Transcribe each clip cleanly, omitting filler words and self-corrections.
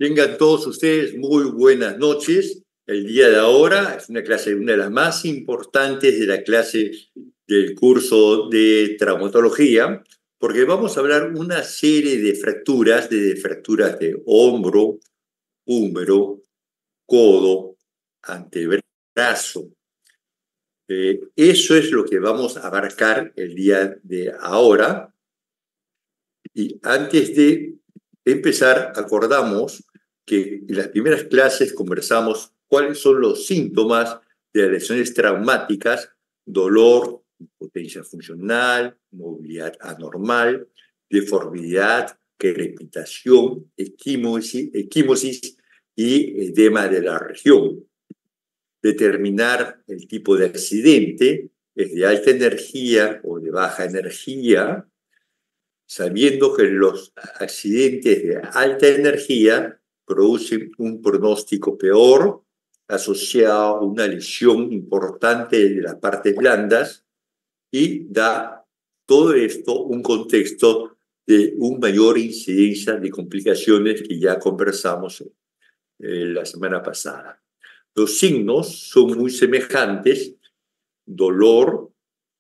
Tengan todos ustedes muy buenas noches. El día de ahora es una clase, una de las más importantes de la clase del curso de traumatología, porque vamos a hablar una serie de fracturas de hombro, húmero, codo, antebrazo. Eso es lo que vamos a abarcar el día de ahora. Y antes de empezar, acordamos que en las primeras clases conversamos cuáles son los síntomas de las lesiones traumáticas: dolor, impotencia funcional, movilidad anormal, deformidad, crepitación, equimosis y edema de la región. Determinar el tipo de accidente, es de alta energía o de baja energía, sabiendo que los accidentes de alta energía producen un pronóstico peor asociado a una lesión importante de las partes blandas, y da todo esto un contexto de una mayor incidencia de complicaciones que ya conversamos la semana pasada. Los signos son muy semejantes: dolor,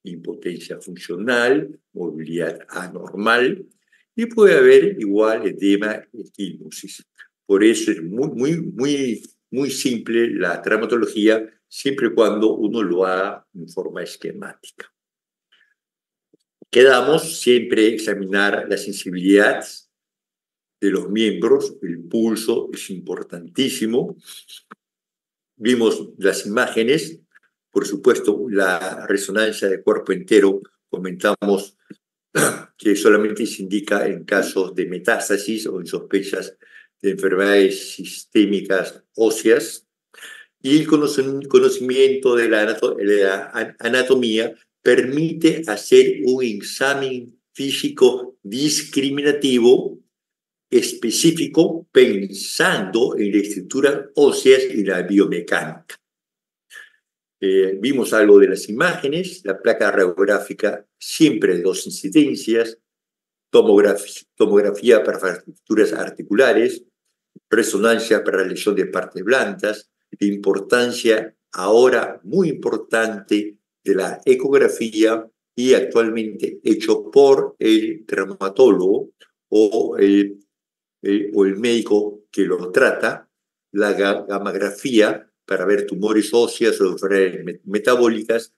impotencia funcional, movilidad anormal, y puede haber igual edema, equimosis. Por eso es muy simple la traumatología, siempre y cuando uno lo haga en forma esquemática. Quedamos siempre examinar la sensibilidad de los miembros. El pulso es importantísimo. Vimos las imágenes, por supuesto, la resonancia de cuerpo entero. Comentamos que solamente se indica en casos de metástasis o en sospechas de enfermedades sistémicas óseas. Y el conocimiento de la anatomía permite hacer un examen físico discriminativo específico, pensando en la estructura ósea y la biomecánica. Vimos algo de las imágenes: la placa radiográfica siempre de 2 incidencias, tomografía para fracturas articulares, resonancia para la lesión de partes blandas, la importancia ahora muy importante de la ecografía, y actualmente hecho por el traumatólogo o el médico que lo trata, la gammagrafía para ver tumores óseas o enfermedades metabólicas,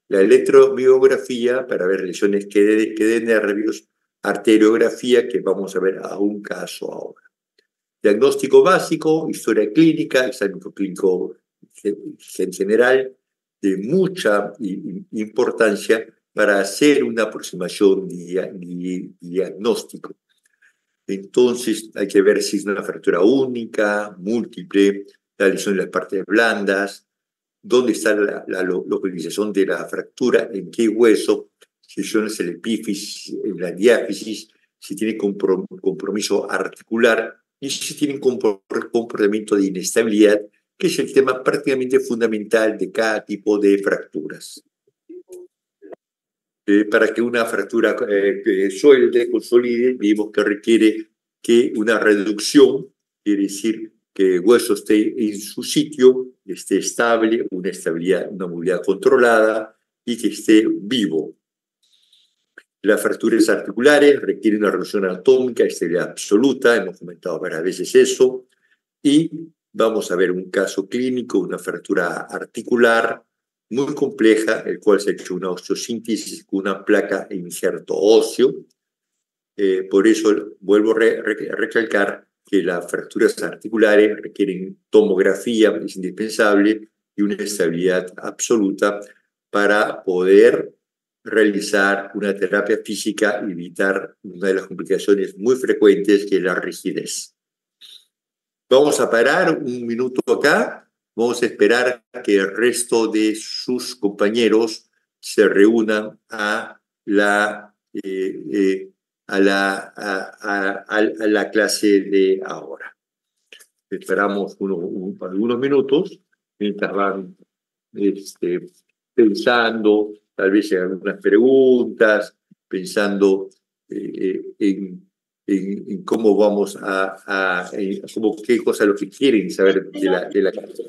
la electromiografía para ver lesiones que de nervios, arteriografía, que vamos a ver a un caso ahora. Diagnóstico básico, historia clínica, examen clínico en general, de mucha importancia para hacer una aproximación diagnóstico. Entonces hay que ver si es una fractura única, múltiple, la lesión de las partes blandas, dónde está la localización de la fractura, en qué hueso, si es el epífisis, en la diáfisis, si tiene compromiso articular y si tiene comportamiento de inestabilidad, que es el tema prácticamente fundamental de cada tipo de fracturas. Para que una fractura consolide, vimos que requiere que una reducción, quiere decir que el hueso esté en su sitio, esté estable, una estabilidad, una movilidad controlada y que esté vivo. Las fracturas articulares requieren una reducción anatómica, estabilidad absoluta, hemos comentado varias veces eso, y vamos a ver un caso clínico, una fractura articular muy compleja, el cual se ha hecho una osteosíntesis con una placa e injerto óseo. Por eso vuelvo a recalcar que las fracturas articulares requieren tomografía, es indispensable, y una estabilidad absoluta para poder realizar una terapia física y evitar una de las complicaciones muy frecuentes, que es la rigidez. Vamos a parar un minuto acá. Vamos a esperar que el resto de sus compañeros se reúnan a la clase de ahora. Esperamos algunos minutos mientras van pensando, tal vez en algunas preguntas, pensando en en cómo vamos como qué cosa es lo que quieren saber de la clase.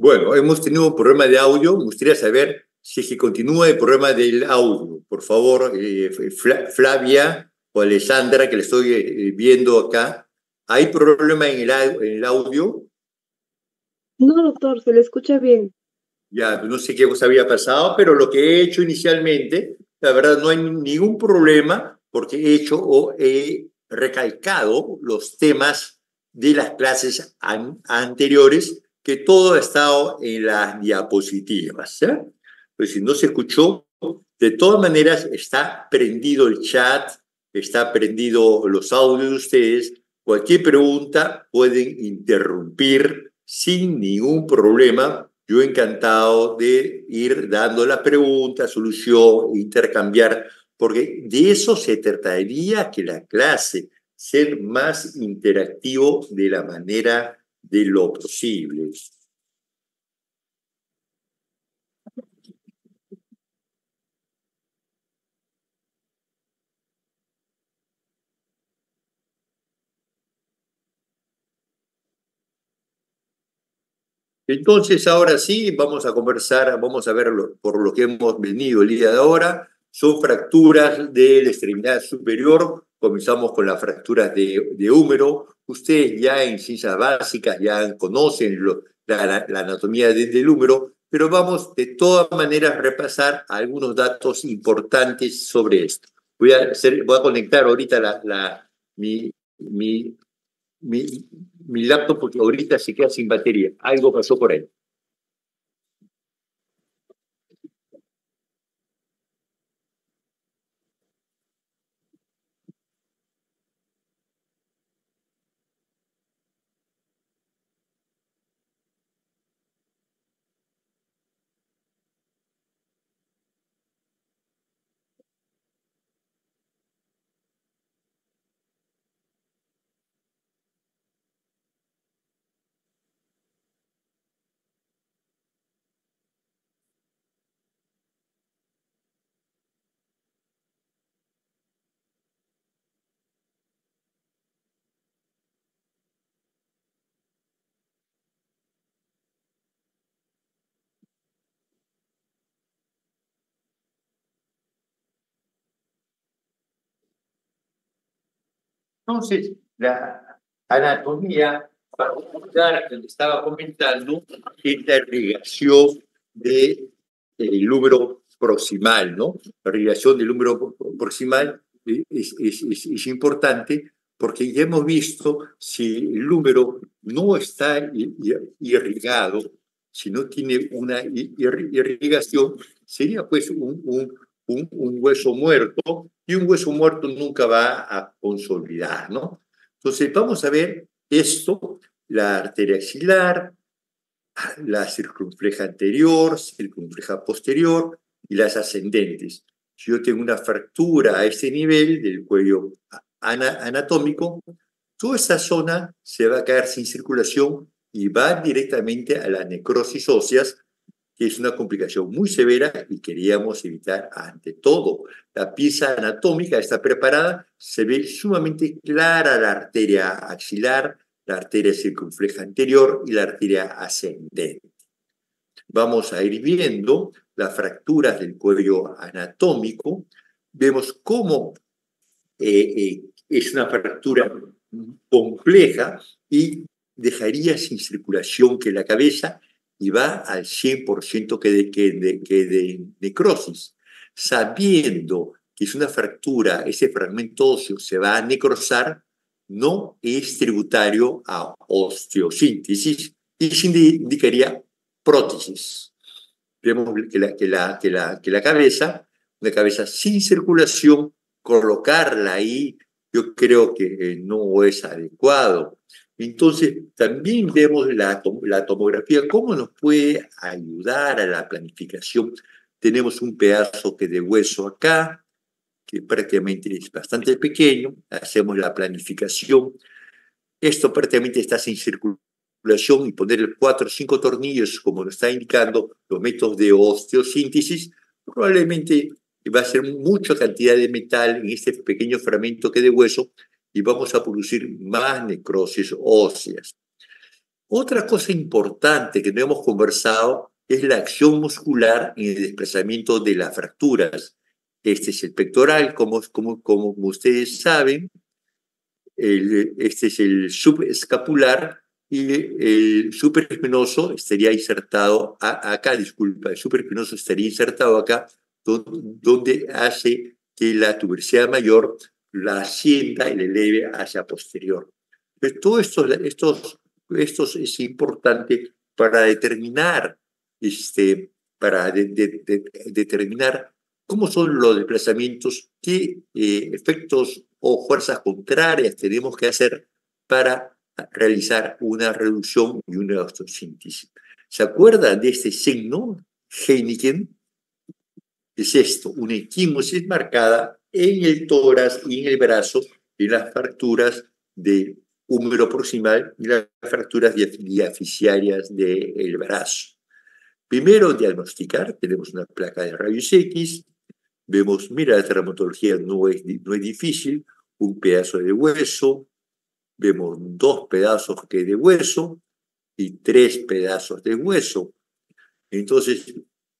Bueno, hemos tenido un problema de audio. Me gustaría saber si es que continúa el problema del audio. Por favor, Flavia o Alessandra, que le estoy viendo acá. ¿Hay problema en el audio? No, doctor, se le escucha bien. Ya, no sé qué cosa había pasado, pero lo que he hecho inicialmente, la verdad no hay ningún problema porque he hecho o he recalcado los temas de las clases anteriores, que todo ha estado en las diapositivas. ¿Eh? Pues si no se escuchó, de todas maneras está prendido el chat, está prendido los audios de ustedes. Cualquier pregunta pueden interrumpir sin ningún problema. Yo encantado de ir dando la pregunta, solución, intercambiar, porque de eso se trataría que la clase, ser más interactivo de la manera de lo posible. Entonces, ahora sí, vamos a conversar, vamos a ver por lo que hemos venido el día de ahora. Son fracturas de la extremidad superior. Comenzamos con las fracturas de húmero. Ustedes ya en ciencias básicas ya conocen la anatomía del húmero, pero vamos de todas maneras a repasar algunos datos importantes sobre esto. Voy a conectar ahorita mi, mi mi, mi laptop porque ahorita se queda sin batería. Algo pasó por ahí. Entonces, la anatomía, para ayudar, que le estaba comentando, es la irrigación del húmero proximal, ¿no? La irrigación del húmero proximal es importante porque ya hemos visto si el húmero no está irrigado, si no tiene una irrigación, sería pues un hueso muerto, y un hueso muerto nunca va a consolidar, ¿no? Entonces vamos a ver esto, la arteria axilar, la circunfleja anterior, circunfleja posterior y las ascendentes. Si yo tengo una fractura a este nivel del cuello anatómico, toda esa zona se va a quedar sin circulación y va directamente a la necrosis óseas, que es una complicación muy severa y queríamos evitar ante todo. La pieza anatómica está preparada, se ve sumamente clara la arteria axilar, la arteria circunfleja anterior y la arteria ascendente. Vamos a ir viendo las fracturas del cuello anatómico. Vemos cómo es una fractura compleja y dejaría sin circulación que la cabeza y va al 100% de necrosis. Sabiendo que es una fractura, ese fragmento óseo se va a necrosar, no es tributario a osteosíntesis y se indicaría prótesis. Vemos que la cabeza, una cabeza sin circulación, colocarla ahí, yo creo que no es adecuado. Entonces, también vemos la tomografía, cómo nos puede ayudar a la planificación. Tenemos un pedazo de hueso acá, que prácticamente es bastante pequeño, hacemos la planificación. Esto prácticamente está sin circulación y poner 4 o 5 tornillos, como lo está indicando los métodos de osteosíntesis, probablemente va a ser mucha cantidad de metal en este pequeño fragmento de hueso y vamos a producir más necrosis óseas. Otra cosa importante que no hemos conversado es la acción muscular en el desplazamiento de las fracturas. Este es el pectoral, como ustedes saben. Este es el subescapular y el supraespinoso estaría insertado acá, disculpa, el supraespinoso estaría insertado acá, donde hace que la tuberosidad mayor la ascienda y la eleve hacia posterior. Pero todo esto es importante para determinar, determinar cómo son los desplazamientos, qué efectos o fuerzas contrarias tenemos que hacer para realizar una reducción y una osteosíntesis. ¿Se acuerdan de este signo, Heineken? Es esto, una equimosis marcada en el tórax y en el brazo, en las fracturas del húmero proximal y las fracturas diaficiarias del brazo. Primero, diagnosticar, tenemos una placa de rayos X, vemos, mira, la traumatología no es difícil, un pedazo de hueso, vemos 2 pedazos de hueso y 3 pedazos de hueso. Entonces,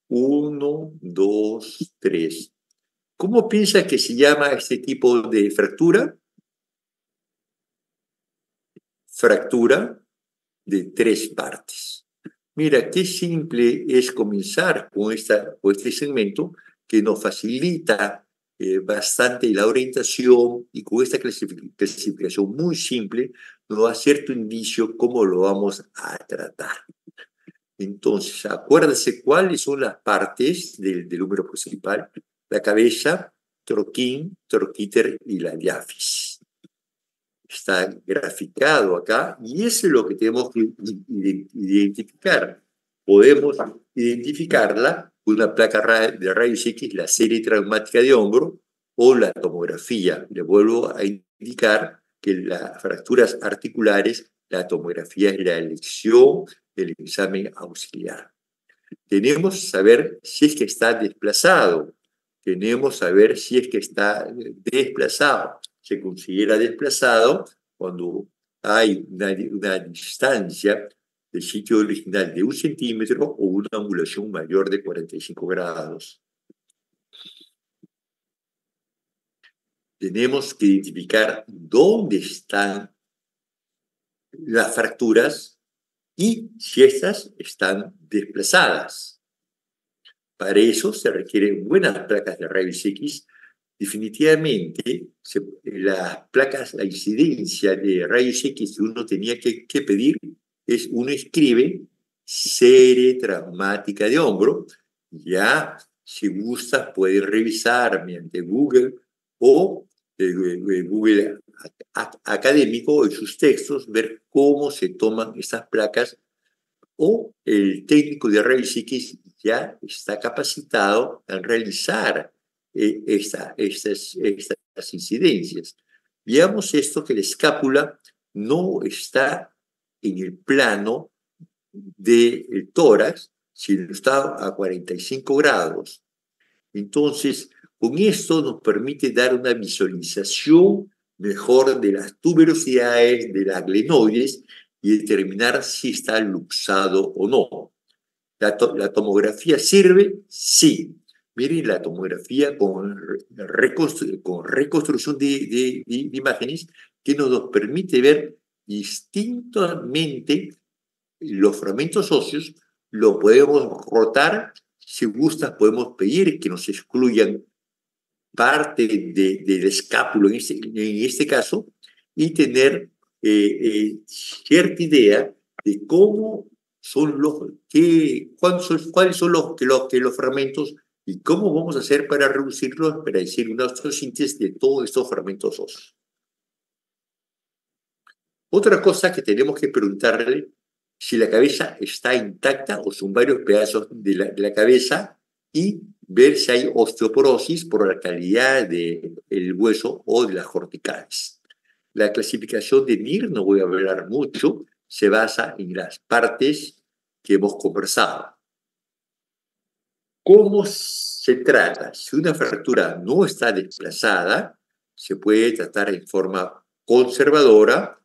1, 2, 3. ¿Cómo piensa que se llama este tipo de fractura? Fractura de 3 partes. Mira, qué simple es comenzar con este segmento que nos facilita bastante la orientación, y con esta clasificación muy simple nos da cierto indicio cómo lo vamos a tratar. Entonces, acuérdense cuáles son las partes del húmero principal: la cabeza, troquín, troquíter y la diáfisis. Está graficado acá y eso es lo que tenemos que identificar. Podemos identificarla con una placa de rayos X, la serie traumática de hombro o la tomografía. Le vuelvo a indicar que las fracturas articulares, la tomografía es la elección del examen auxiliar. Tenemos que saber si es que está desplazado. Tenemos que saber si es que está desplazado. Se considera desplazado cuando hay una distancia del sitio original de 1 centímetro o una angulación mayor de 45 grados. tenemos que identificar dónde están las fracturas y si estas están desplazadas. Para eso se requieren buenas placas de rayos X. Definitivamente, las placas, la incidencia de rayos X que uno tenía que pedir es, uno escribe serie traumática de hombro. Ya, si gusta, puede revisar mediante Google o Google académico en sus textos, ver cómo se toman estas placas, o el técnico de rayos X ya está capacitado en realizar estas incidencias. Veamos esto, que la escápula no está en el plano del tórax, sino está a 45 grados. Entonces, con esto nos permite dar una visualización mejor de las tuberosidades, de las glenoides, y determinar si está luxado o no. ¿La tomografía sirve? Sí. Miren la tomografía con reconstrucción de imágenes, que nos permite ver distintamente los fragmentos óseos. Lo podemos rotar. Si gustas, podemos pedir que nos excluyan parte del escápulo en este caso, y tener cierta idea de cómo son cuáles son los fragmentos, y cómo vamos a hacer para reducirlos, para decir una osteosíntesis de todos estos fragmentos óseos. Otra cosa que tenemos que preguntarle, si la cabeza está intacta o son varios pedazos de la cabeza, y ver si hay osteoporosis por la calidad del hueso o de las corticales. La clasificación de NIR, no voy a hablar mucho, se basa en las partes que hemos conversado. ¿Cómo se trata? Si una fractura no está desplazada, se puede tratar en forma conservadora.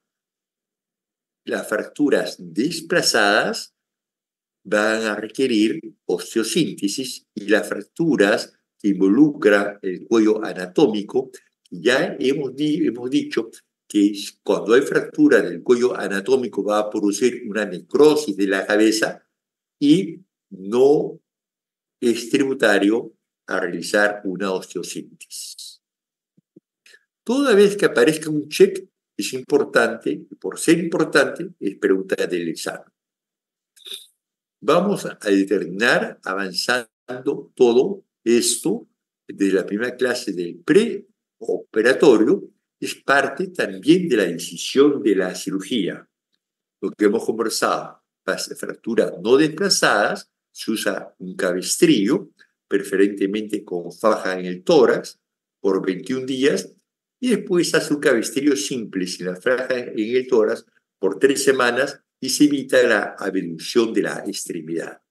Las fracturas desplazadas van a requerir osteosíntesis, y las fracturas que involucran el cuello anatómico, ya hemos dicho que cuando hay fractura del cuello anatómico va a producir una necrosis de la cabeza, y no es tributario a realizar una osteosíntesis. Toda vez que aparezca un check es importante, y por ser importante es pregunta del examen. Vamos a determinar, avanzando todo esto de la primera clase del preoperatorio, es parte también de la decisión de la cirugía. Lo que hemos conversado, las fracturas no desplazadas, se usa un cabestrillo, preferentemente con faja en el tórax, por 21 días, y después hace un cabestrillo simple sin la faja en el tórax por 3 semanas, y se evita la abducción de la extremidad.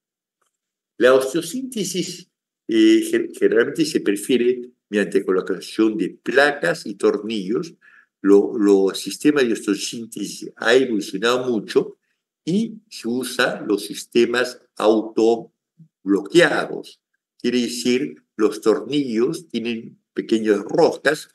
La osteosíntesis generalmente se prefiere mediante colocación de placas y tornillos. Los sistemas de osteosíntesis ha evolucionado mucho, y se usan los sistemas autobloqueados. Quiere decir, los tornillos tienen pequeñas roscas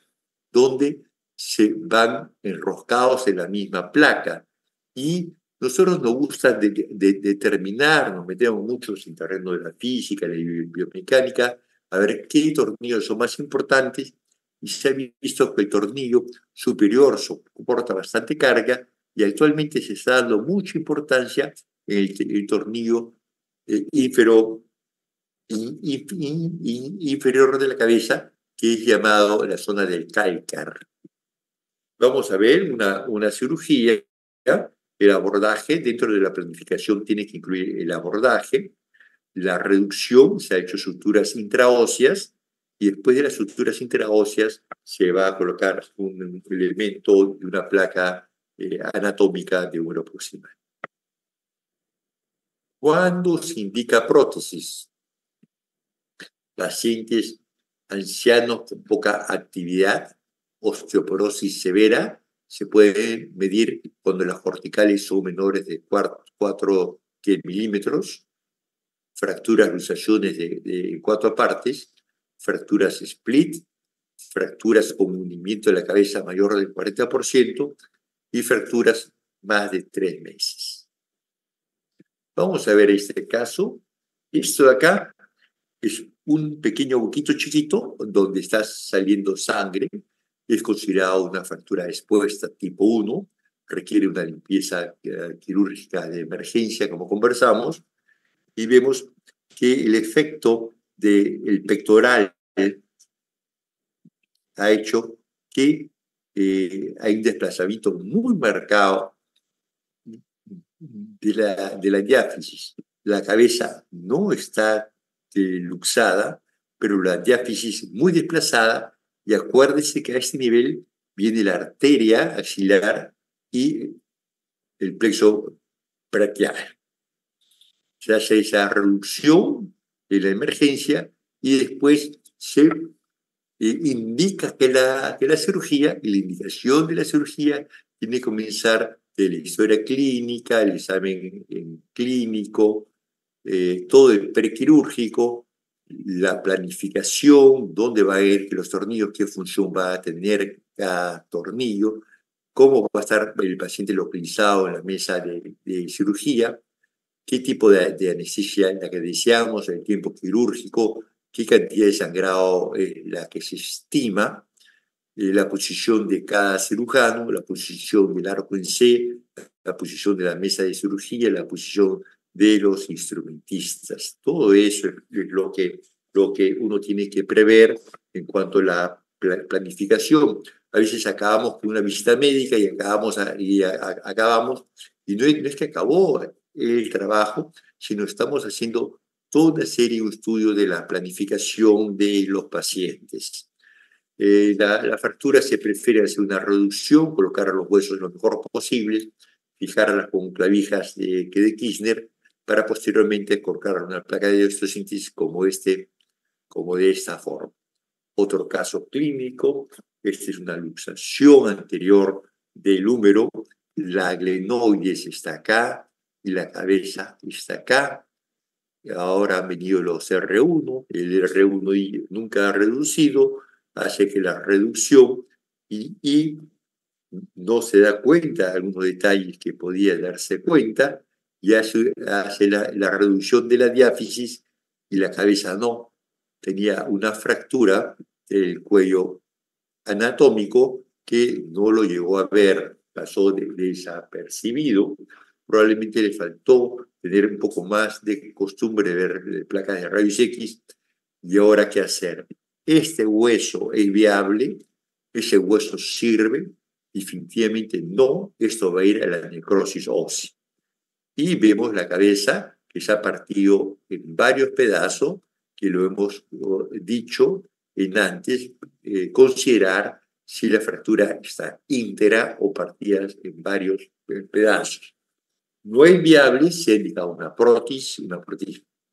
donde se van enroscados en la misma placa, y nosotros nos gusta determinar, nos metemos mucho en el terreno de la física, de la biomecánica, a ver qué tornillos son más importantes, y se ha visto que el tornillo superior soporta bastante carga, y actualmente se está dando mucha importancia en el tornillo inferior de la cabeza, que es llamado la zona del cálcar. Vamos a ver una cirugía. El abordaje, dentro de la planificación, tiene que incluir el abordaje, la reducción, se ha hecho suturas intraóseas, y después de las suturas intraóseas se va a colocar un elemento de una placa anatómica de húmero proximal. ¿Cuándo se indica prótesis? Pacientes ancianos con poca actividad, osteoporosis severa. Se pueden medir cuando las corticales son menores de 4 milímetros, fracturas, luxaciones de 4 partes, fracturas split, fracturas con hundimiento de la cabeza mayor del 40% y fracturas más de 3 meses. Vamos a ver este caso. Esto de acá es un pequeño huequito chiquito donde está saliendo sangre. Es considerado una fractura expuesta tipo 1. Requiere una limpieza quirúrgica de emergencia, como conversamos. Y vemos que el efecto del pectoral ha hecho que hay un desplazamiento muy marcado de la diáfisis. La cabeza no está luxada, pero la diáfisis muy desplazada, y acuérdese que a este nivel viene la arteria axilar y el plexo braquial. Se hace esa reducción de la emergencia y después se indica que la cirugía, y la indicación de la cirugía tiene que comenzar de la historia clínica, el examen clínico, todo el prequirúrgico, la planificación, dónde va a ir, que los tornillos, qué función va a tener cada tornillo, cómo va a estar el paciente localizado en la mesa de cirugía, qué tipo de anestesia la que deseamos, el tiempo quirúrgico, qué cantidad de sangrado la que se estima, la posición de cada cirujano, la posición del arco en C, la posición de la mesa de cirugía, la posición de los instrumentistas. Todo eso es lo que uno tiene que prever en cuanto a la planificación. A veces acabamos con una visita médica y acabamos, y no es que acabó el trabajo, sino estamos haciendo toda una serie de estudios de la planificación de los pacientes. La fractura se prefiere hacer una reducción, colocar los huesos lo mejor posible, fijarlas con clavijas de Kirchner para posteriormente colocar una placa de osteosíntesis como de esta forma. Otro caso clínico, esta es una luxación anterior del húmero, la glenoides está acá y la cabeza está acá. Ahora han venido los R1, el R1 nunca ha reducido, hace que la reducción y no se da cuenta de algunos detalles que podía darse cuenta y hace la reducción de la diáfisis y la cabeza no. Tenía una fractura del cuello anatómico que no lo llegó a ver, pasó desapercibido. Probablemente le faltó tener un poco más de costumbre de ver placas de rayos X. ¿Y ahora qué hacer? Este hueso es viable, ese hueso sirve, definitivamente no, esto va a ir a la necrosis ósea. Y vemos la cabeza que se ha partido en varios pedazos, que lo hemos dicho en antes, considerar si la fractura está íntegra o partida en varios pedazos. No es viable si indica una prótesis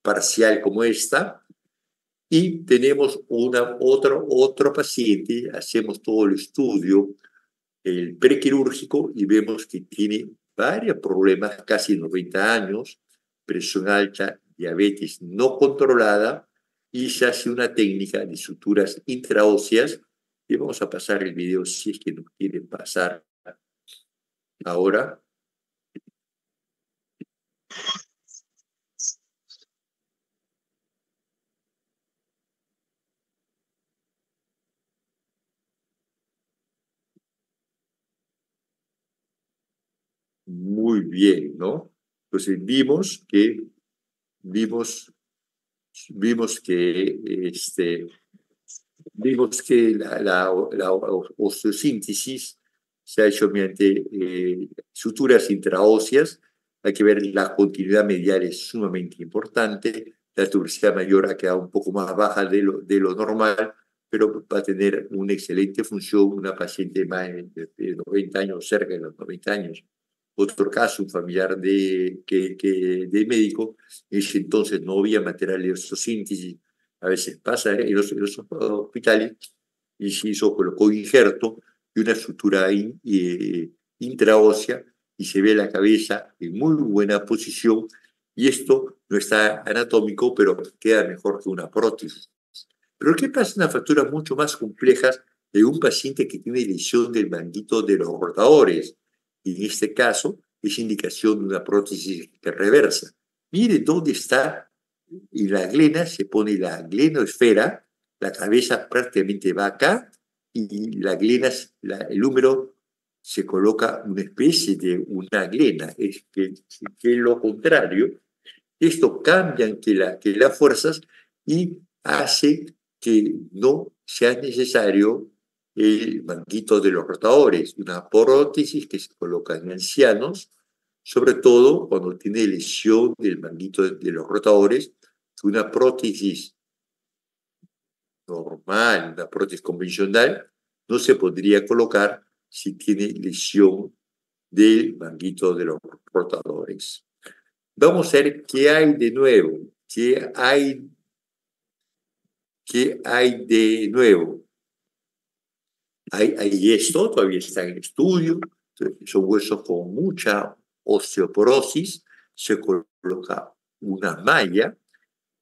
parcial como esta, y tenemos otro paciente, hacemos todo el estudio, el prequirúrgico, y vemos que tiene varios problemas, casi 90 años, presión alta, diabetes no controlada, y se hace una técnica de suturas intraóseas, y vamos a pasar el video si es que nos quieren pasar ahora. Muy bien, ¿no? Entonces vimos que la osteosíntesis se ha hecho mediante suturas intraóseas. Hay que ver la continuidad medial, es sumamente importante. La tuberosidad mayor ha quedado un poco más baja de lo normal, pero va a tener una excelente función una paciente más de 90 años, cerca de los 90 años. Otro caso, un familiar de médico, en ese entonces no había material de osteosíntesis. A veces pasa en los hospitales, y se colocó injerto y una sutura intraósea, y se ve la cabeza en muy buena posición, y esto no está anatómico, pero queda mejor que una prótesis. Pero ¿qué pasa en las fracturas mucho más complejas de un paciente que tiene lesión del manguito de los rotadores? Y en este caso es indicación de una prótesis reversa. Mire dónde está, y la glena, se pone la glenoesfera, la cabeza prácticamente va acá, y la glena, el húmero se coloca una especie de una glena, es que es lo contrario. Esto cambia que las fuerzas y hace que no sea necesario el manguito de los rotadores, una prótesis que se coloca en ancianos, sobre todo cuando tiene lesión del manguito de los rotadores, una prótesis normal, una prótesis convencional, no se podría colocar si tiene lesión del manguito de los rotadores. Vamos a ver qué hay de nuevo, qué hay de nuevo. Hay esto, todavía está en estudio, son huesos con mucha osteoporosis, se coloca una malla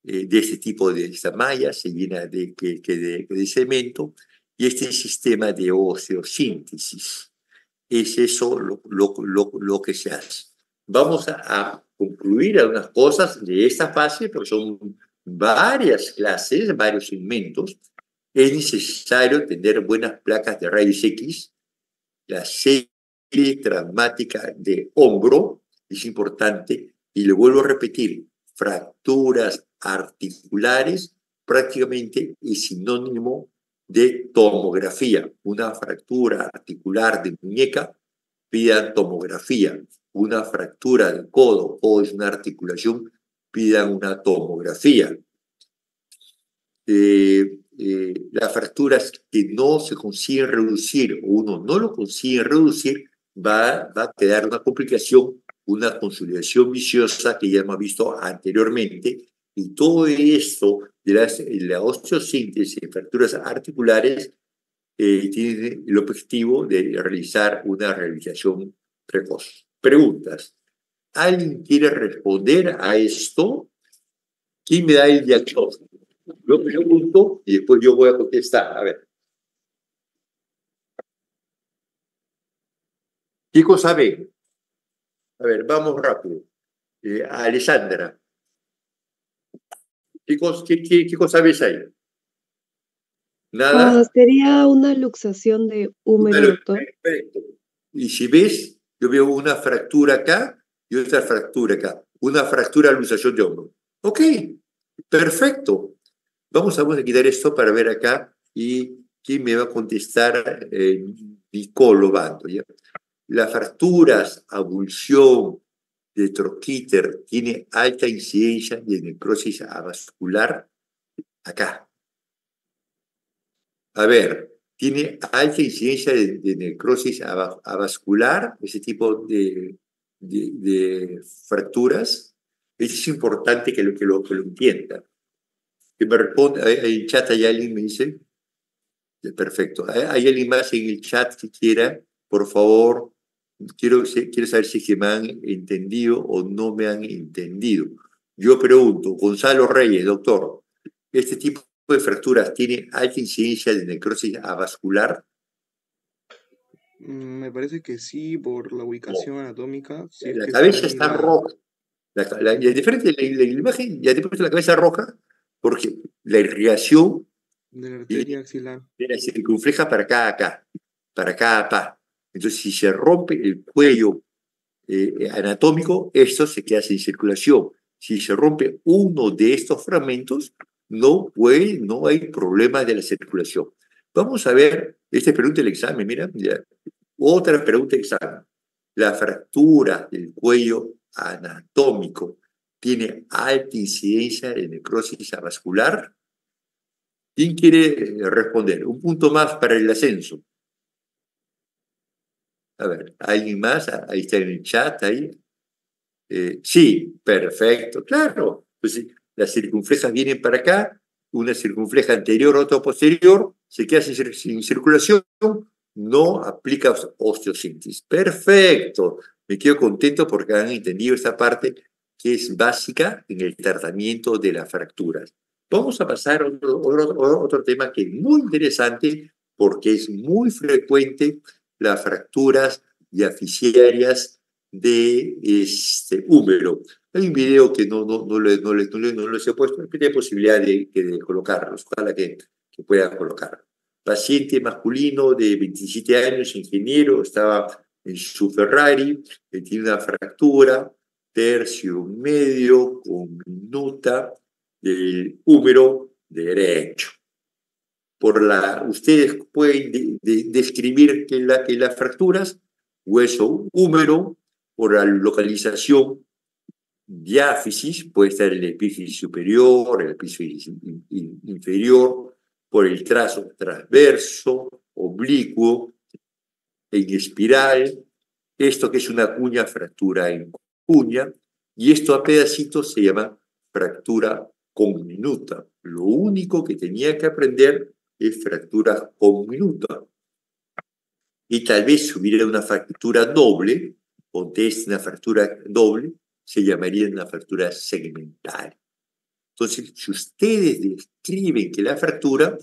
de este tipo, de esta malla se llena de cemento, y este sistema de osteosíntesis. Es eso lo que se hace. Vamos a concluir algunas cosas de esta fase, porque son varias clases, varios segmentos. Es necesario tener buenas placas de rayos X. La serie traumática de hombro es importante, y le vuelvo a repetir, fracturas articulares prácticamente es sinónimo de tomografía. Una fractura articular de muñeca, pidan tomografía. Una fractura de codo o es una articulación, pidan una tomografía. Las fracturas que no se consiguen reducir o uno no lo consigue reducir, va a quedar una complicación, una consolidación viciosa que ya hemos visto anteriormente, y todo esto de la osteosíntesis en fracturas articulares tiene el objetivo de realizar una rehabilitación precoz. Preguntas. ¿Alguien quiere responder a esto? ¿Quién me da el diagnóstico? Yo pregunto y después yo voy a contestar. A ver. ¿Qué cosa ven? A ver, vamos rápido. Alessandra, ¿qué cosa ves ahí? ¿Nada? Sería una luxación de húmero, doctor. Perfecto. Y si ves, yo veo una fractura acá y otra fractura acá. Una fractura, luxación de hombro. Ok, perfecto. Vamos a quitar esto para ver acá, y quién me va a contestar. Nicolo Bando, ¿ya? Las fracturas, abulsión de troquíter, tiene alta incidencia de necrosis avascular acá. A ver, tiene alta incidencia de necrosis avascular, ese tipo de fracturas. Es importante que lo entienda. Que me responda, hay chat, hay alguien me dice, perfecto. ¿Hay alguien más en el chat que quiera? Por favor, quiero saber si es que me han entendido o no me han entendido. Yo pregunto, Gonzalo Reyes, doctor, ¿este tipo de fracturas tiene alta incidencia de necrosis avascular? Me parece que sí, por la ubicación anatómica. Si es La que está cabeza en está roja. Ya diferente la imagen, ya te he puesto la cabeza roja, porque la irrigación de la arteria axilar. de la circunfleja para acá, acá. Entonces, si se rompe el cuello anatómico, esto se queda sin circulación. Si se rompe uno de estos fragmentos, no hay problema de la circulación. Vamos a ver, esta pregunta del examen, mira, ya. Otra pregunta del examen. La fractura del cuello anatómico tiene alta incidencia de necrosis avascular. ¿Quién quiere responder? Un punto más para el ascenso. A ver, ¿alguien más? Ahí está en el chat, ahí. Sí, perfecto, claro. Pues las circunflejas vienen para acá, una circunfleja anterior, otra posterior, se queda sin circulación, no aplica osteosíntesis. Perfecto. Me quedo contento porque han entendido esta parte que es básica en el tratamiento de las fracturas. Vamos a pasar a otro tema que es muy interesante porque es muy frecuente las fracturas diaficiarias de húmero. Hay un video que no les he puesto, pero tiene posibilidad de colocarlos, ojalá que pueda colocarlo. Paciente masculino de 27 años, ingeniero, estaba en su Ferrari, tiene una fractura, tercio medio con minuta del húmero derecho. Ustedes pueden describir que las fracturas, hueso húmero, por la localización diáfisis, puede estar en la epífisis superior, en la epífisis inferior, por el trazo transverso, oblicuo, en espiral, esto que es una cuña, fractura en cuña, y esto a pedacitos se llama fractura conminuta. Lo único que tenía que aprender es fractura conminuta. Y tal vez si hubiera una fractura doble, o una fractura doble, se llamaría una fractura segmental. Entonces, si ustedes describen que la fractura,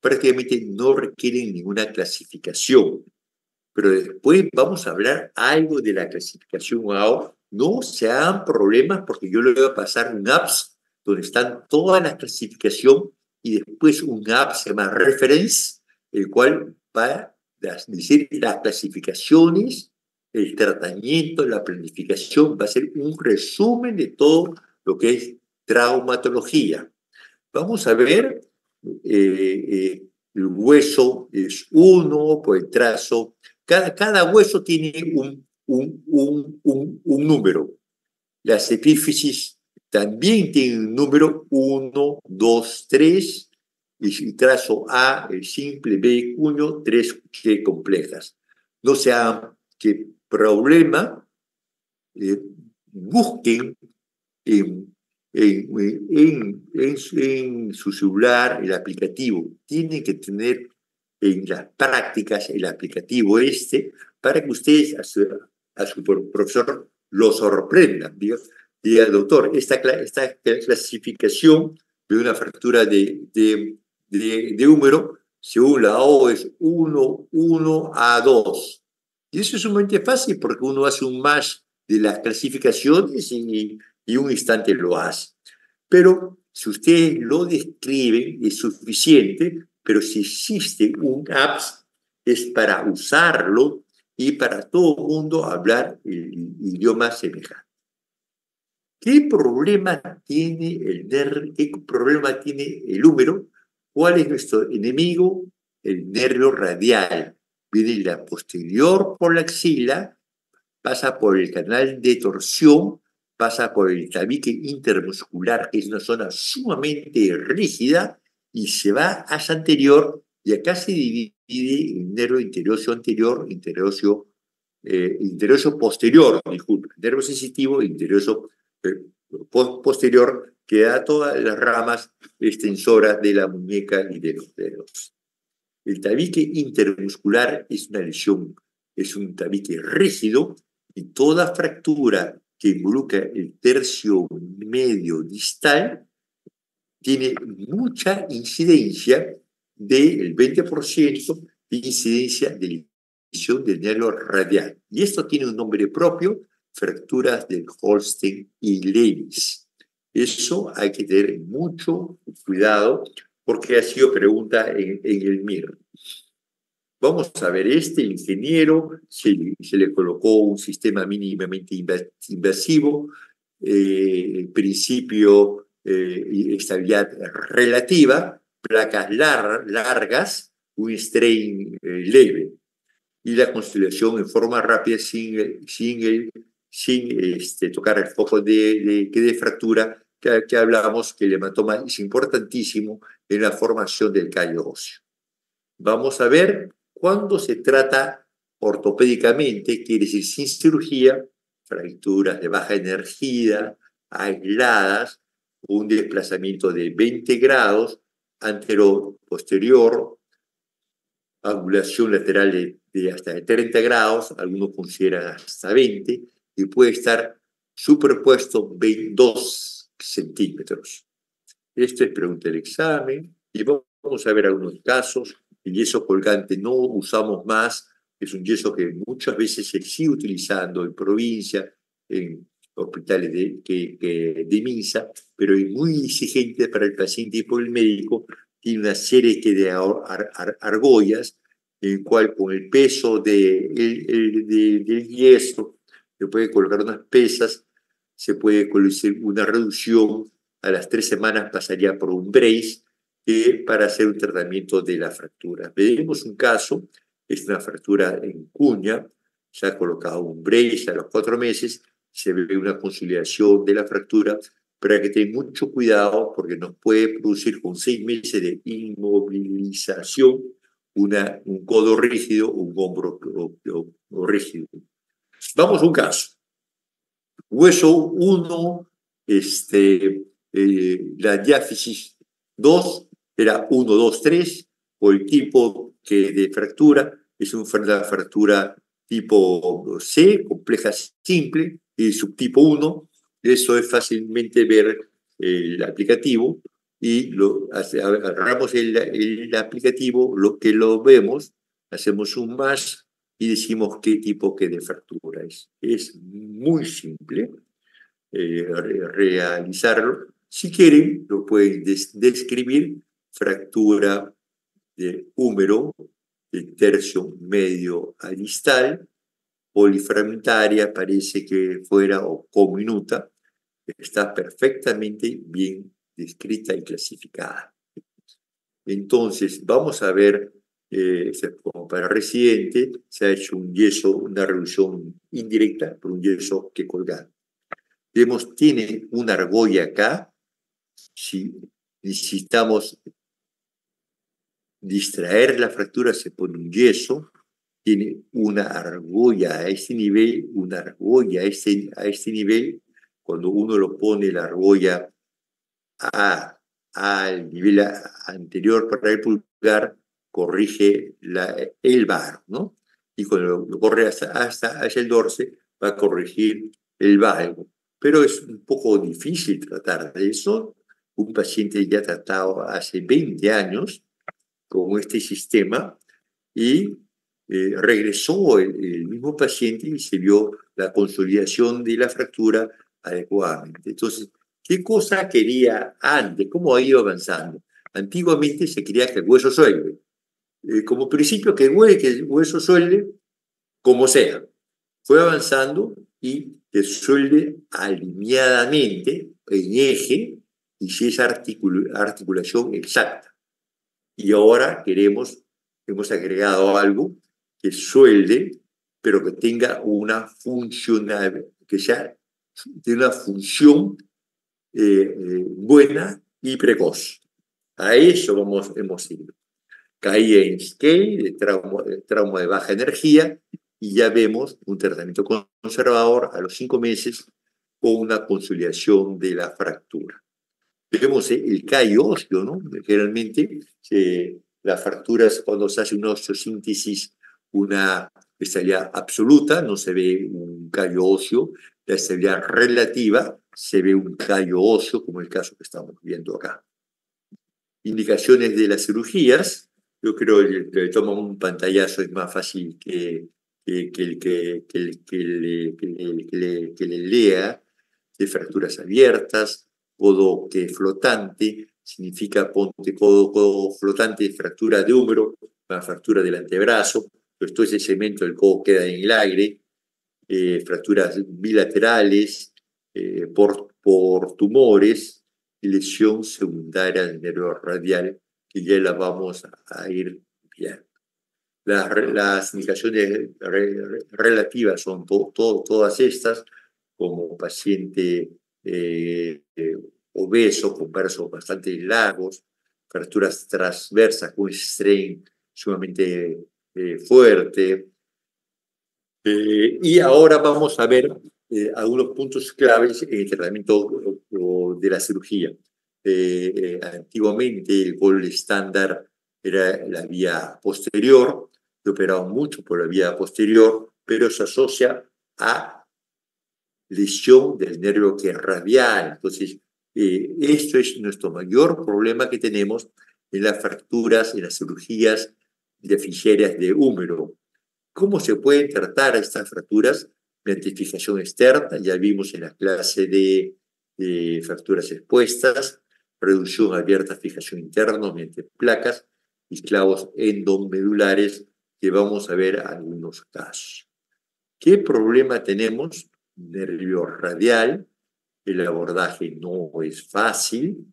prácticamente no requieren ninguna clasificación. Pero después vamos a hablar algo de la clasificación ahora. No se hagan problemas porque yo le voy a pasar un apps donde están todas las clasificaciones y después un app se llama reference, el cual va a decir las clasificaciones, el tratamiento, la planificación, va a ser un resumen de todo lo que es traumatología. Vamos a ver, el hueso es uno, por el trazo. Cada hueso tiene un número. Las epífisis también tienen un número 1, 2, 3, y el trazo A, el simple, B, cuño, 3 complejas. No sea que problema, busquen en su celular el aplicativo. Tienen que tener en las prácticas el aplicativo para que ustedes a su profesor lo sorprendan. Diga, doctor, esta clasificación de una fractura de húmero, según la O es 1, 1 a 2. Y eso es sumamente fácil porque uno hace un match de las clasificaciones y un instante lo hace. Pero si ustedes lo describen es suficiente, pero si existe un app es para usarlo y para todo el mundo hablar el idioma semejante. ¿Qué problema tiene qué problema tiene el húmero? ¿Cuál es nuestro enemigo? El nervio radial. Viene la posterior por la axila, pasa por el canal de torsión, pasa por el tabique intermuscular, que es una zona sumamente rígida, y se va hacia anterior, y acá se divide en nervio interosio anterior, interosio posterior, disculpe, nervio sensitivo, interosio posterior, que da todas las ramas extensoras de la muñeca y de los dedos. El tabique intermuscular es una lesión, es un tabique rígido, y toda fractura que involucra el tercio medio distal tiene mucha incidencia del 20% de incidencia de lesión del nervio radial. Y esto tiene un nombre propio, fracturas del Holstein y Lewis. Eso hay que tener mucho cuidado porque ha sido pregunta en el MIR. Vamos a ver, ingeniero se le colocó un sistema mínimamente invasivo, principio estabilidad relativa, placas largas, un strain leve, y la constelación en forma rápida sin tocar el foco de fractura que hablamos, que el hematoma es importantísimo en la formación del callo óseo. Vamos a ver cuando se trata ortopédicamente, quiere decir sin cirugía, fracturas de baja energía, aisladas, un desplazamiento de 20 grados, antero-posterior, angulación lateral de hasta 30 grados, algunos consideran hasta 20, y puede estar superpuesto 2 centímetros. Esto es pregunta del examen y vamos a ver algunos casos. El yeso colgante no usamos más, es un yeso que muchas veces se sigue utilizando en provincia, en hospitales de MINSA, pero es muy exigente para el paciente y por el médico. Tiene una serie de argollas, en el cual con el peso del yeso se puede colocar unas pesas, se puede colocar una reducción. A las 3 semanas pasaría por un brace para hacer un tratamiento de la fractura. Veremos un caso, es una fractura en cuña, se ha colocado un brace a los 4 meses, se ve una consolidación de la fractura, para que tengan mucho cuidado porque nos puede producir con 6 meses de inmovilización un codo rígido, un hombro rígido. Vamos a un caso. Hueso 1, la diáfisis 2 era 1, 2, 3, o el tipo de fractura es una fractura tipo C, compleja simple, y subtipo 1. Eso es fácilmente ver el aplicativo y agarramos el aplicativo, lo que lo vemos, hacemos un más y decimos qué tipo de fractura es. Es muy simple realizarlo. Si quieren, lo pueden describir: fractura de húmero de tercio medio a distal, polifragmentaria, parece que fuera o cominuta, está perfectamente bien descrita y clasificada. Entonces, vamos a ver, como para residente, se ha hecho un yeso, una reducción indirecta por un yeso que colgado. Vemos, tiene una argolla acá. Si necesitamos distraer la fractura, se pone un yeso. Tiene una argolla a este nivel, una argolla a este nivel. Cuando uno lo pone la argolla al nivel anterior para el pulgar, corrige el bar, ¿no? Y cuando lo corre hacia el dorse, va a corregir el valgo. Pero es un poco difícil tratar de eso. Un paciente ya tratado hace 20 años con este sistema y regresó el mismo paciente y se vio la consolidación de la fractura adecuadamente. Entonces, ¿qué cosa quería antes? ¿Cómo ha ido avanzando? Antiguamente se quería que el hueso suelve. Como principio, que el hueso suelve como sea. Fue avanzando y que suelve alineadamente, en eje, y si es articulación exacta. Y ahora hemos agregado algo que suelde, pero que tenga una funcionalidad, que sea de una función buena y precoz. A eso hemos ido. Caí en scale, trauma de baja energía, y ya vemos un tratamiento conservador a los 5 meses con una consolidación de la fractura. Vemos el callo óseo, ¿no? Generalmente las fracturas, cuando se hace una osteosíntesis, una estabilidad absoluta, no se ve un callo óseo. La estabilidad relativa, se ve un callo óseo, como el caso que estamos viendo acá. Indicaciones de las cirugías. Yo creo que le toman un pantallazo, es más fácil que le lea. De fracturas abiertas, codo flotante, significa ponte codo flotante, fractura de húmero, una fractura del antebrazo, pues todo ese segmento del codo queda en el aire. Fracturas bilaterales por tumores y lesión secundaria del nervio radial, que ya la vamos a ir viendo. Las indicaciones relativas son todas estas, como paciente obeso, con brazos bastante largos, fracturas transversas con strain sumamente fuerte. Y ahora vamos a ver algunos puntos claves en el tratamiento de la cirugía. Antiguamente el gol estándar era la vía posterior. He operado mucho por la vía posterior, pero se asocia a lesión del nervio que es radial. Entonces, Esto es nuestro mayor problema que tenemos en las fracturas, en las cirugías deficitarias de húmero. ¿Cómo se pueden tratar estas fracturas? Mediante fijación externa, ya vimos en la clase de fracturas expuestas, reducción abierta, fijación interna mediante placas y clavos endomedulares, que vamos a ver algunos casos. ¿Qué problema tenemos? Nervio radial, el abordaje no es fácil,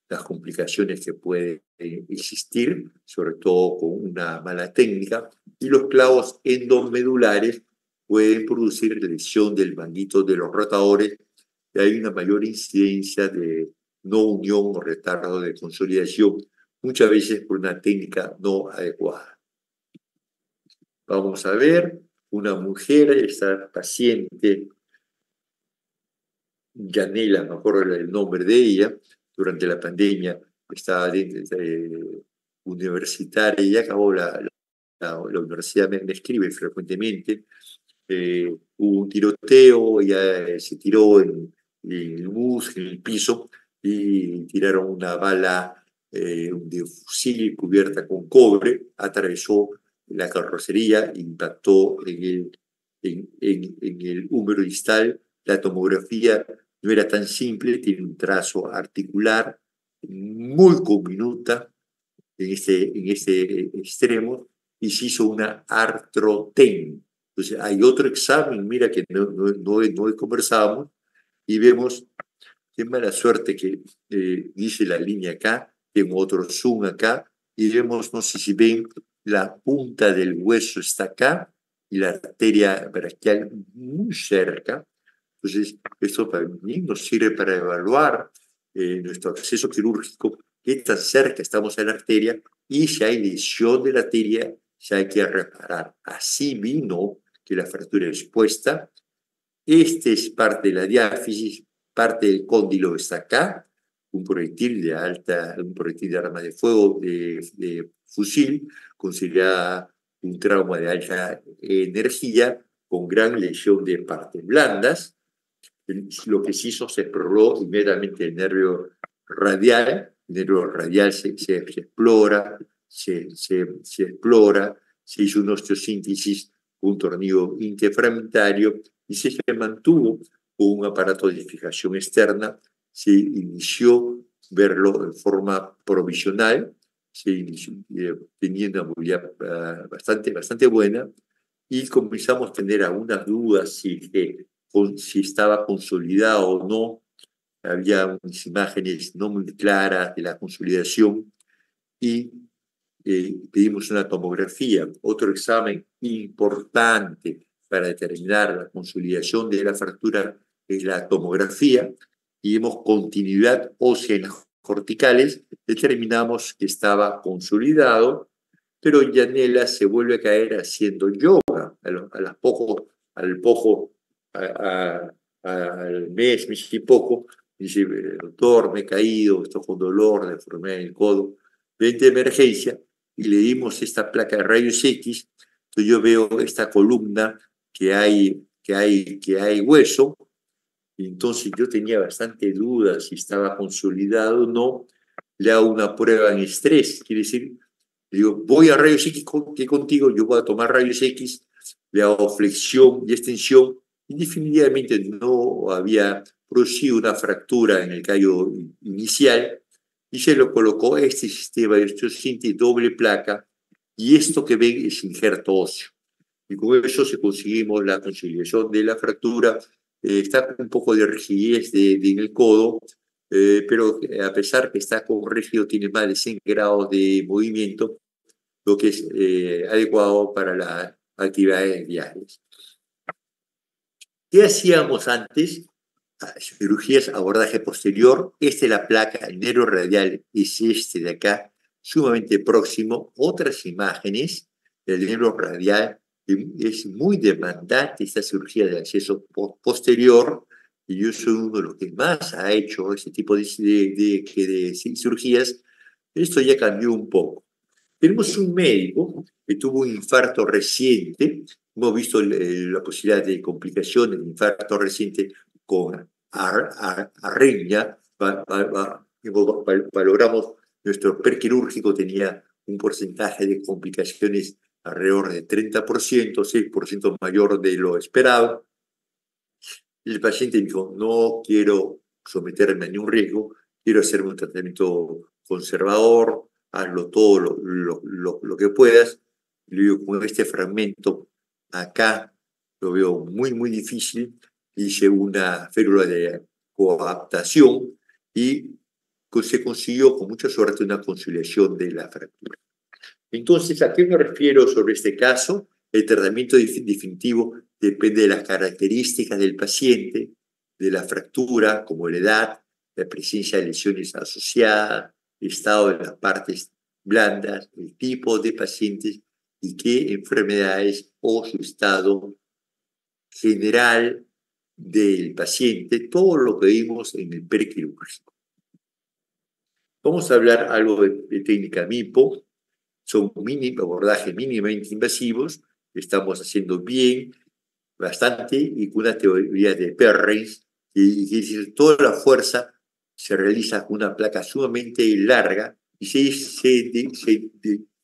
las complicaciones que pueden existir, sobre todo con una mala técnica, y los clavos endomedulares pueden producir lesión del manguito de los rotadores, y hay una mayor incidencia de no unión o retardo de consolidación, muchas veces por una técnica no adecuada. Vamos a ver una mujer, esta paciente, Yanela, me acuerdo el nombre de ella, durante la pandemia, estaba universitaria y acabó la universidad, me escribe frecuentemente. Hubo un tiroteo, ella se tiró en el bus, en el piso, y tiraron una bala de fusil cubierta con cobre, atravesó la carrocería, impactó en el húmero distal. La tomografía no era tan simple, tiene un trazo articular muy conminuta en este extremo, y se hizo una artroten. Entonces hay otro examen, mira que no conversábamos, y vemos qué mala suerte que dice la línea acá, tengo otro zoom acá, y vemos, no sé si ven, la punta del hueso está acá, y la arteria braquial muy cerca. Entonces, esto también nos sirve para evaluar nuestro acceso quirúrgico, qué tan cerca estamos a la arteria, y si hay lesión de la arteria, si hay que reparar. Así vino que la fractura expuesta. Este es parte de la diáfisis, parte del cóndilo está acá, un proyectil de arma de fuego de fusil, considerada un trauma de alta energía, con gran lesión de partes blandas. Lo que se hizo, se exploró inmediatamente el nervio radial. El nervio radial se explora, se explora, se hizo una osteosíntesis con un tornillo interfragmentario y se mantuvo con un aparato de fijación externa. Se inició verlo en forma provisional, tenía una movilidad bastante buena, y comenzamos a tener algunas dudas si estaba consolidado o no. Había unas imágenes no muy claras de la consolidación, y pedimos una tomografía. Otro examen importante para determinar la consolidación de la fractura es la tomografía, y vemos continuidad ósea en las corticales, determinamos que estaba consolidado, pero Yanela se vuelve a caer haciendo yoga. Al mes y poco, dice: doctor, me he caído, estoy con dolor de enfermedad en el codo, ven de emergencia, y le dimos esta placa de rayos X. Entonces yo veo esta columna que hay hueso, y entonces yo tenía bastante dudas si estaba consolidado o no. Le hago una prueba en estrés, quiere decir, le digo: voy a rayos X contigo, yo voy a tomar rayos X, le hago flexión y extensión, y definitivamente no había producido una fractura en el callo inicial, y se lo colocó este sistema de osteosíntesis doble placa, y esto que ven es injerto óseo. Y con eso conseguimos la consolidación de la fractura. Está con un poco de rigidez en el codo, pero a pesar que está con rígido, tiene más de 100 grados de movimiento, lo que es adecuado para las actividades diarias. ¿Qué hacíamos antes? Cirugías, abordaje posterior. Esta es la placa, el nervio radial es este de acá, sumamente próximo. Otras imágenes del nervio radial. Es muy demandante esta cirugía de acceso posterior, y yo soy uno de los que más ha hecho ese tipo de cirugías. Esto ya cambió un poco. Tenemos un médico que tuvo un infarto reciente. Hemos visto la posibilidad de complicaciones de infarto reciente con arritmia, valoramos, nuestro perquirúrgico tenía un porcentaje de complicaciones alrededor de 30%, 6% mayor de lo esperado. El paciente dijo, no quiero someterme a ningún riesgo, quiero hacer un tratamiento conservador, hazlo todo lo que puedas. Le digo, con este fragmento acá lo veo muy, muy difícil. Hice una férula de coaptación y se consiguió con mucha suerte una conciliación de la fractura. Entonces, ¿a qué me refiero sobre este caso? El tratamiento definitivo depende de las características del paciente, de la fractura, como la edad, la presencia de lesiones asociadas, el estado de las partes blandas, el tipo de pacientes y qué enfermedades o su estado general del paciente, todo lo que vimos en el perquirúrgico. Vamos a hablar algo de técnica MIPO. Son abordajes mínimamente invasivos, estamos haciendo bien, bastante, y con una teoría de Perrins, y decir, toda la fuerza se realiza con una placa sumamente larga y se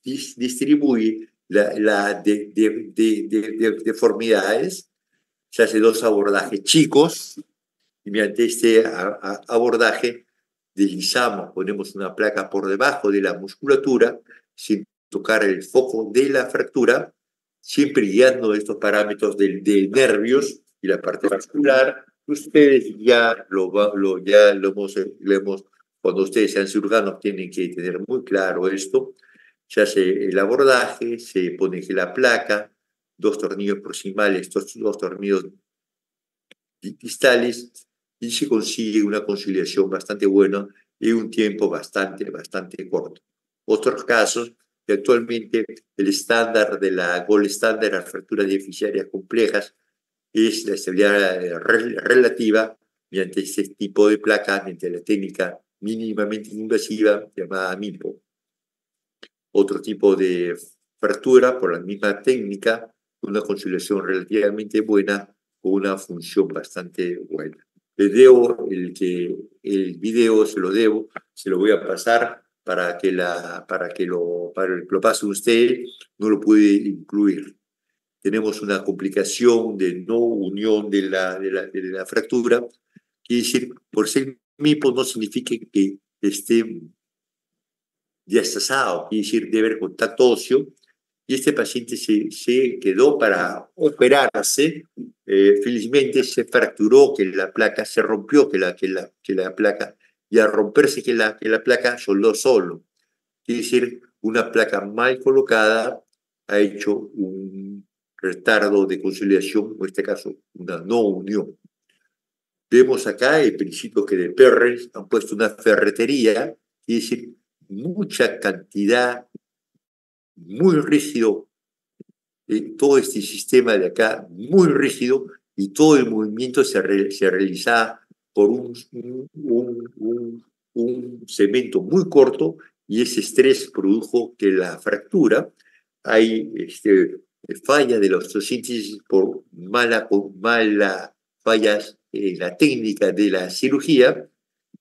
distribuye la deformidades. Se hace dos abordajes chicos, y mediante este abordaje deslizamos, ponemos una placa por debajo de la musculatura, sin tocar el foco de la fractura, siempre guiando estos parámetros de nervios y la parte vascular. Ustedes ya lo hemos, cuando ustedes sean cirujanos, tienen que tener muy claro esto. Se hace el abordaje, se pone la placa, dos tornillos proximales, estos dos tornillos distales, y se consigue una conciliación bastante buena en un tiempo bastante corto. Otros casos, que actualmente el estándar de la gold standard a fracturas deficitarias complejas es la estabilidad relativa mediante este tipo de placa, mediante la técnica mínimamente invasiva llamada MIPO. Otro tipo de fractura por la misma técnica, una conciliación relativamente buena con una función bastante buena. Les debo el video, se lo voy a pasar para que lo pase usted, no lo pude incluir. Tenemos una complicación de no unión de la fractura, quiere decir, por ser MIPO no significa que esté diastazado, quiere decir, debe haber contacto óseo, y este paciente se quedó para operarse. Felizmente se fracturó, que la placa se rompió, que la placa, y al romperse que la placa soldó solo. Quiere decir, una placa mal colocada ha hecho un retardo de conciliación, en este caso una no unión. Vemos acá el principio que de Perrins han puesto una ferretería, quiere decir, mucha cantidad, muy rígido, todo este sistema de acá, muy rígido, y todo el movimiento se realizaba por un cemento muy corto, y ese estrés produjo que la fractura, hay falla de la osteosíntesis por mala fallas en la técnica de la cirugía,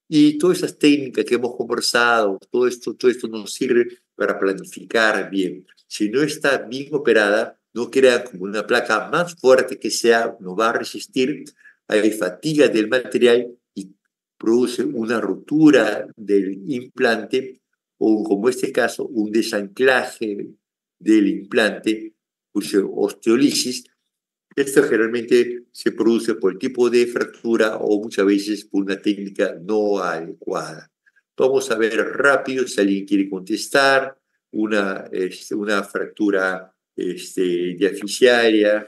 y todas esas técnicas que hemos conversado, todo esto nos sirve para planificar bien. Si no está bien operada, no queda como una placa más fuerte que sea, no va a resistir, hay fatiga del material y produce una ruptura del implante o, como este caso, un desanclaje del implante, osteolisis. Esto generalmente se produce por el tipo de fractura o muchas veces por una técnica no adecuada. Vamos a ver rápido si alguien quiere contestar. Una fractura diaficiaria,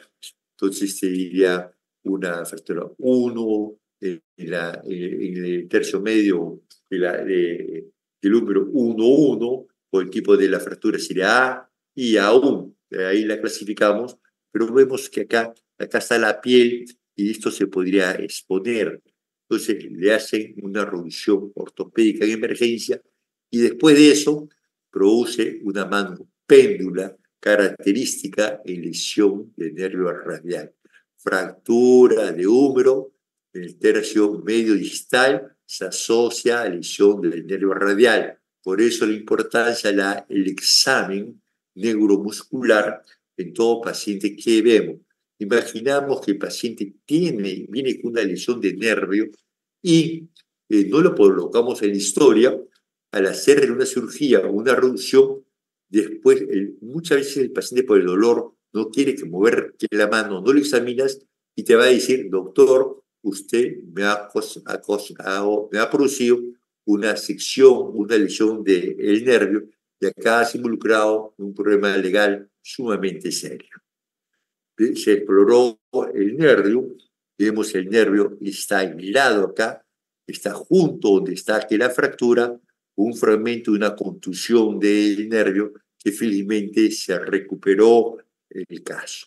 entonces se diría una fractura 1 en el tercio medio del húmero 1-1, o el tipo de la fractura sería A y A1. Ahí la clasificamos, pero vemos que acá está la piel y esto se podría exponer. Entonces le hacen una revisión ortopédica en emergencia y después de eso produce una mano péndula característica en lesión de nervio radial. Fractura de húmero en el tercio medio distal se asocia a lesión del nervio radial. Por eso la importancia del examen neuromuscular en todo paciente que vemos. Imaginamos que el paciente viene con una lesión de nervio y no lo colocamos en la historia. Al hacerle una cirugía o una reducción, después muchas veces el paciente por el dolor no quiere que mover la mano, no lo examinas y te va a decir, doctor, usted me ha producido una sección, una lesión del nervio y acá se ha involucrado un problema legal sumamente serio. Se exploró el nervio, vemos el nervio está aislado acá, está junto donde está aquí la fractura, un fragmento de una contusión del nervio que felizmente se recuperó el caso.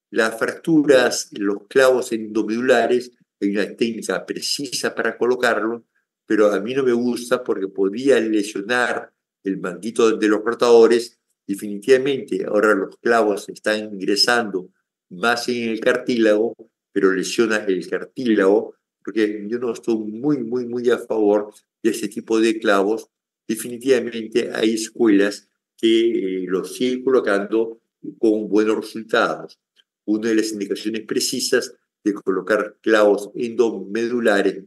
Las fracturas, los clavos endomedulares, hay una técnica precisa para colocarlo, pero a mí no me gusta porque podía lesionar el manguito de los rotadores. Definitivamente, ahora los clavos están ingresando más en el cartílago, pero lesiona el cartílago, porque yo no estoy muy a favor de ese tipo de clavos. Definitivamente hay escuelas que los siguen colocando con buenos resultados. Una de las indicaciones precisas de colocar clavos endomedulares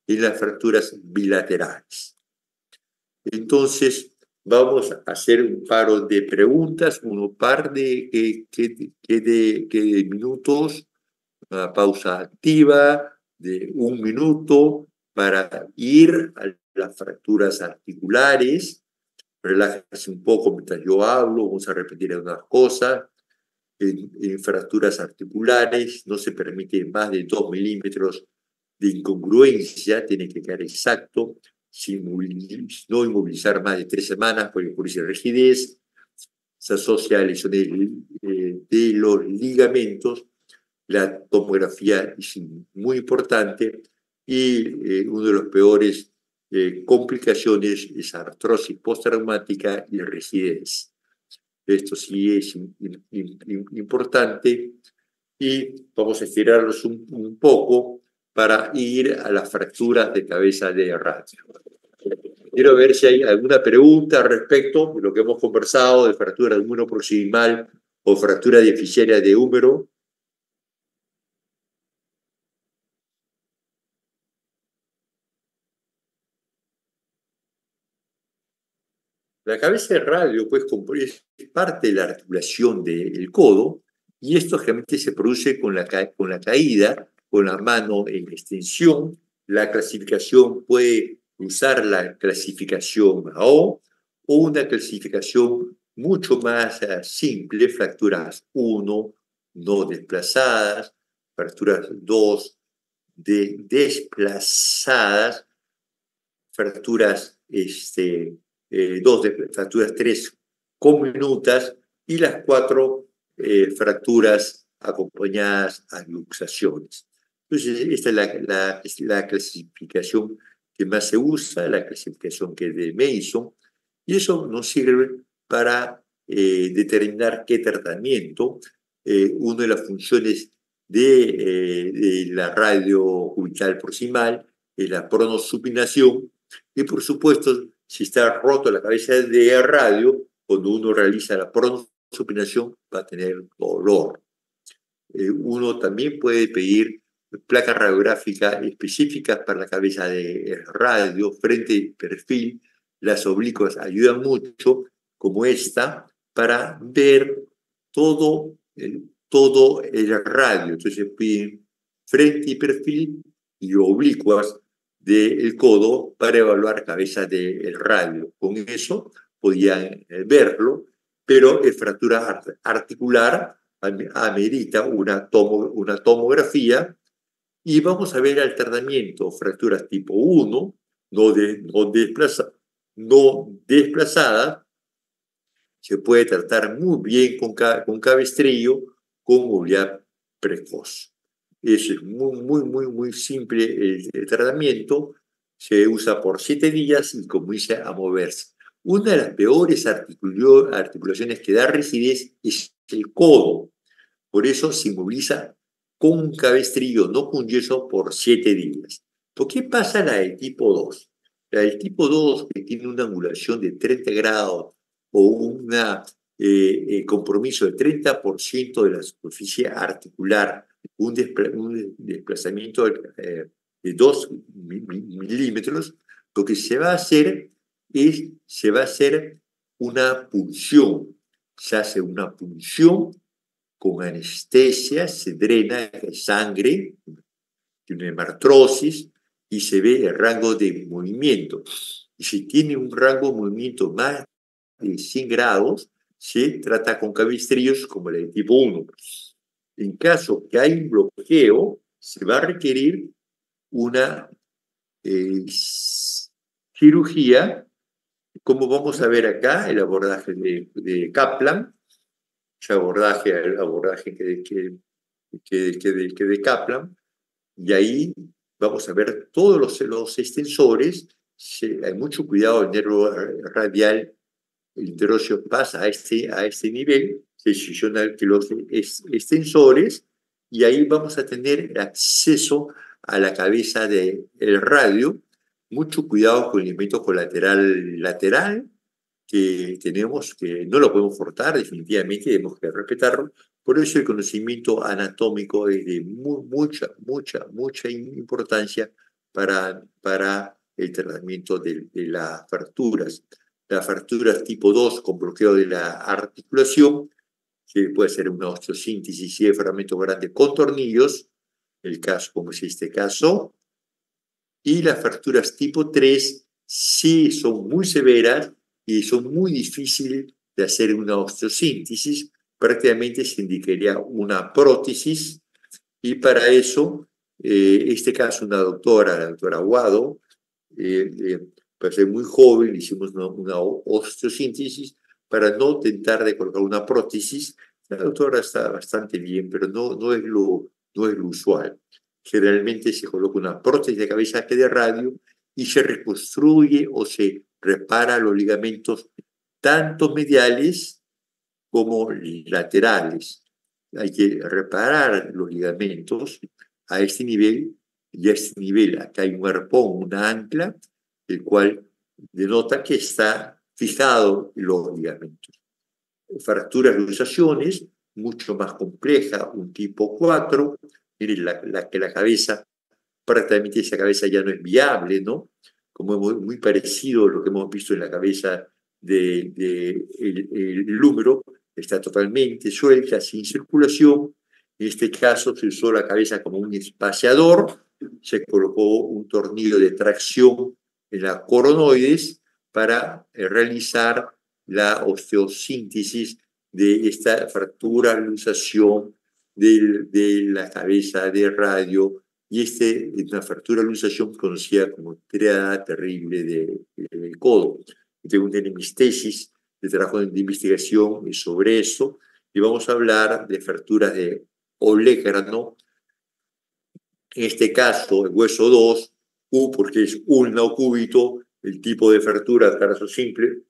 en las fracturas bilaterales. Entonces, vamos a hacer un par de preguntas, un par de minutos, una pausa activa de 1 minuto para ir a las fracturas articulares. Relájese un poco mientras yo hablo, vamos a repetir algunas cosas. En fracturas articulares no se permite más de 2 milímetros de incongruencia, tiene que quedar exacto, no inmovilizar más de 3 semanas por incurrir rigidez. Se asocia a lesiones de los ligamentos. La tomografía es muy importante y una de las peores complicaciones es artrosis postraumática y rigidez. Esto sí es importante y vamos a estirarnos un poco para ir a las fracturas de cabeza de radio. Quiero ver si hay alguna pregunta respecto de lo que hemos conversado de fractura de húmero proximal o fractura deficiaria de húmero. La cabeza de radio, pues, es parte de la articulación del codo, y esto generalmente se produce con la caída, con la mano en extensión. La clasificación puede usar la clasificación AO o una clasificación mucho más simple, fracturas 1, no desplazadas, fracturas 2, desplazadas, fracturas fracturas 3 conminutas y las 4 fracturas acompañadas a luxaciones. Entonces, esta es la clasificación que más se usa, la clasificación que es de Mason, y eso nos sirve para determinar qué tratamiento. Una de las funciones de la radio cubital proximal es la pronosupinación, y por supuesto, si está roto la cabeza de radio, cuando uno realiza la pronosupinación va a tener dolor. Uno también puede pedir placas radiográficas específicas para la cabeza de radio, frente y perfil. Las oblicuas ayudan mucho, como esta, para ver todo el radio. Entonces piden frente y perfil y oblicuas del codo para evaluar cabeza del radio. Con eso podían verlo, pero en fractura articular amerita una tomografía y vamos a ver el tratamiento. Fracturas tipo 1, no desplazadas, se puede tratar muy bien con cabestrillo, con movilidad precoz. Eso es muy simple el tratamiento. Se usa por 7 días y comienza a moverse. Una de las peores articulaciones que da rigidez es el codo. Por eso se inmoviliza con cabestrillo, no con yeso, por 7 días. ¿Por qué pasa la de tipo 2? La del tipo 2, que tiene una angulación de 30 grados o un compromiso del 30% de la superficie articular, un desplazamiento de 2 milímetros, lo que se va a hacer es, se va a hacer una punción. Se hace una punción con anestesia, se drena sangre, tiene hemartrosis y se ve el rango de movimiento. Y si tiene un rango de movimiento más de 100 grados, se trata con cabestrillos como la de tipo 1. En caso que hay un bloqueo, se va a requerir una cirugía, como vamos a ver acá, el abordaje de Kaplan, el abordaje que de Kaplan, y ahí vamos a ver todos los extensores. Hay mucho cuidado, el nervio radial, el interóseo pasa a este nivel, se fusiona los extensores, y ahí vamos a tener acceso a la cabeza del radio. Mucho cuidado con el elemento colateral lateral, que tenemos, que no lo podemos cortar, definitivamente tenemos que respetarlo. Por eso el conocimiento anatómico es de mucha importancia para el tratamiento de las fracturas. Las fracturas tipo 2 con bloqueo de la articulación, que puede ser una osteosíntesis y de fragmentos grandes con tornillos, el caso como es este caso, y las fracturas tipo 3 sí son muy severas y son muy difíciles de hacer una osteosíntesis. Prácticamente se indicaría una prótesis, y para eso, este caso, la doctora Aguado, pues es muy joven, hicimos una osteosíntesis para no tentar de colocar una prótesis. La doctora está bastante bien, pero no es lo usual. Generalmente se coloca una prótesis de cabeza de radio y se reconstruye o se repara los ligamentos tanto mediales como laterales. Hay que reparar los ligamentos a este nivel, y a este nivel acá hay un arpón, una ancla, el cual denota que está fijado los ligamentos. Fracturas, luxaciones, mucho más compleja, un tipo 4. Miren, la cabeza, prácticamente esa cabeza ya no es viable, ¿no? Como muy parecido a lo que hemos visto en la cabeza el húmero, está totalmente suelta, sin circulación. En este caso se usó la cabeza como un espaciador, se colocó un tornillo de tracción en la coronoides para realizar la osteosíntesis de esta fractura, luxación de la cabeza de radio, y es una fractura, luxación conocida como triada terrible del codo. Tengo una mis tesis de trabajo de investigación sobre eso, y vamos a hablar de fracturas de olecrano, en este caso el hueso 2, U porque es ulna o cúbito, el tipo de fractura, trazo simple,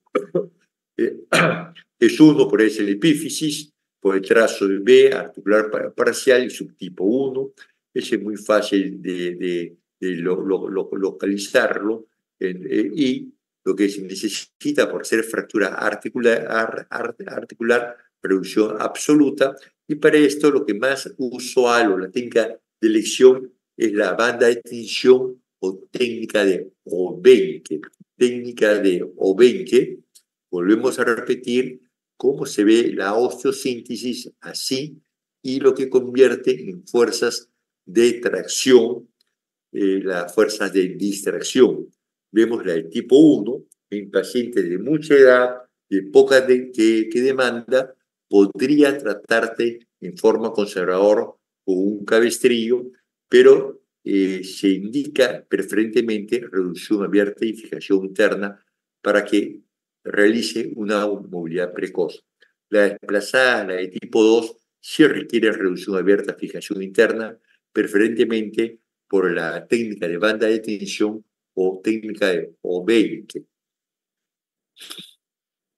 es 1 por es el epífisis, por el trazo de B, articular parcial y subtipo 1. Ese es muy fácil de localizarlo, y lo que se necesita por ser fractura articular, reducción absoluta, y para esto lo que más usual o la técnica de elección es la banda de tensión o técnica de Obenke. Técnica de Obenke, volvemos a repetir cómo se ve la osteosíntesis así, y lo que convierte en fuerzas de tracción, las fuerzas de distracción. Vemos la de tipo 1, en pacientes de mucha edad, de poca que demanda, podría tratarte en forma conservadora con un cabestrillo, pero se indica preferentemente reducción abierta y fijación interna para que realice una movilidad precoz. La desplazada, la de tipo 2, sí requiere reducción abierta, fijación interna, preferentemente por la técnica de banda de tensión o técnica de Obenke.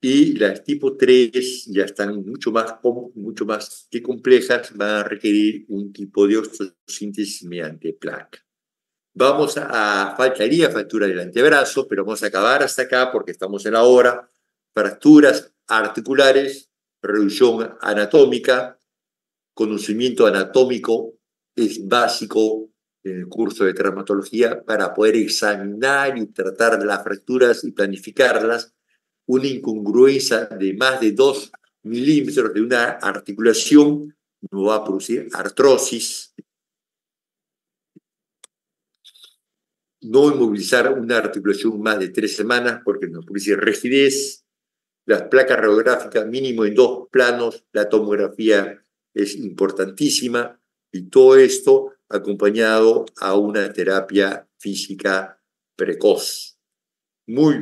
Y las tipo 3 ya están mucho más que complejas, van a requerir un tipo de osteosíntesis mediante placa. Faltaría fractura del antebrazo, pero vamos a acabar hasta acá porque estamos en la hora. Fracturas articulares, reducción anatómica, conocimiento anatómico es básico en el curso de traumatología para poder examinar y tratar las fracturas y planificarlas. Una incongruencia de más de 2 milímetros de una articulación no va a producir artrosis. No inmovilizar una articulación más de 3 semanas porque nos produce rigidez. Las placas radiográficas mínimo en 2 planos, la tomografía es importantísima y todo esto acompañado a una terapia física precoz. Muy